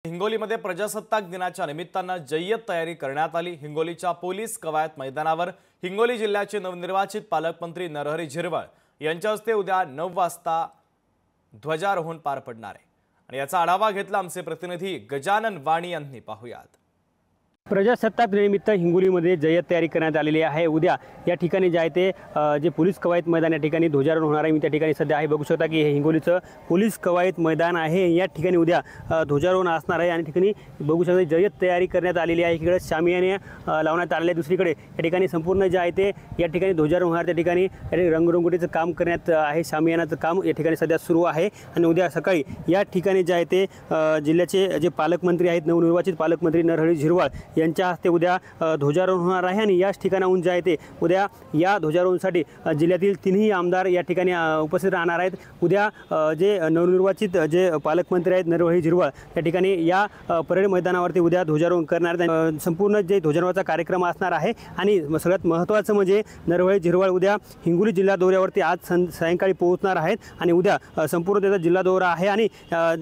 हिंगोलीमध्ये प्रजासत्ताक दिनाच्या निमित्तानं जय्यत तयारी करण्यात आली। हिंगोलीच्या पोलीस कवायत मैदानावर हिंगोली जिल्ह्याचे नवनिर्वाचित पालकमंत्री नरहरी झिरवळ यांच्या हस्ते उद्या 9 वाजता ध्वजारोहण पार पडणार आहे आणि याचा आढावा घेतला आमचे प्रतिनिधी गजानन वाणी यांनी। पाहूयात। प्रजासत्ताक दिनानिमित्त हिंगोलीमध्ये जय्यत तयारी करण्यात आलेली आहे। उद्या या ठिकाणी जे आहे ते जे पोलीस कवायत मैदान या ठिकाणी ध्वजारोहण होणार आहे। मी त्या ठिकाणी सध्या आहे, बघू शकता की हे हिंगोलीचं पोलीस कवायत मैदान आहे। या ठिकाणी उद्या ध्वजारोहण असणार आहे आणि ठिकाणी बघू शकता जय्यत तयारी करण्यात आलेली आहे। इकडे शामियाने लावण्यात आलेले, दुसरीकडे या ठिकाणी संपूर्ण जे आहे ते या ठिकाणी ध्वजारोहण होणार, त्या ठिकाणी रंगरंगोटीचं काम करण्यात आहे। शामियानाचं काम या ठिकाणी सध्या सुरू आहे आणि उद्या सकाळी या ठिकाणी जे आहे ते जिल्ह्याचे जे पालकमंत्री आहेत, नवनिर्वाचित पालकमंत्री नरहरी झिरवळ यांच्या हस्ते उद्या ध्वजारोहण होणार आहे आणि याच ठिकाणाहून जे आहे ते उद्या या ध्वजारोहणासाठी जिल्ह्यातील तिन्ही आमदार या ठिकाणी उपस्थित राहणार आहेत। उद्या जे नवनिर्वाचित जे पालकमंत्री आहेत नरहरी झिरवळ या ठिकाणी या परेड मैदानावरती उद्या ध्वजारोहण करणार आहेत। संपूर्ण जे ध्वजारोहणाचा कार्यक्रम असणार आहे आणि सगळ्यात महत्त्वाचं म्हणजे नरहरी झिरवळ उद्या हिंगोली जिल्हा दौऱ्यावरती आज सायंकाळी पोहोचणार आहेत आणि उद्या संपूर्ण त्याचा जिल्हा दौरा आहे आणि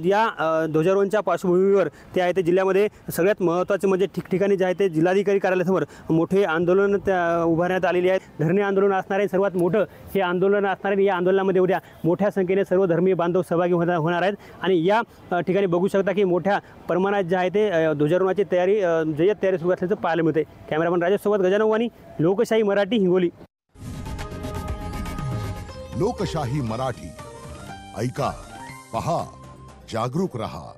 या ध्वजारोहणाच्या पार्श्वभूमीवर ते आहे ते जिल्ह्यामध्ये सगळ्यात महत्त्वाचे म्हणजे ठिकठिकाणी जे आहे ते जिल्हाधिकारी कार्यालयासमोर मोठे आंदोलन उभारण्यात आलेले आहेत। धरणे आंदोलन असणार आहे, सर्वात मोठं हे आंदोलन असणार आहे। या आंदोलनामध्ये उद्या मोठ्या संख्येने सर्व धर्मीय बांधव सहभागी होणार आहेत आणि या ठिकाणी बघू शकता की मोठ्या प्रमाणात जे आहे ते ध्वजारोहणाची तयारी जय्यत तयारी सुरू असल्याचं पाहायला मिळते। कॅमेरामन राजेश सोबत गजानन वाणी, लोकशाही मराठी, हिंगोली। लोकशाही मराठी ऐका, पहा, जागरूक रहा।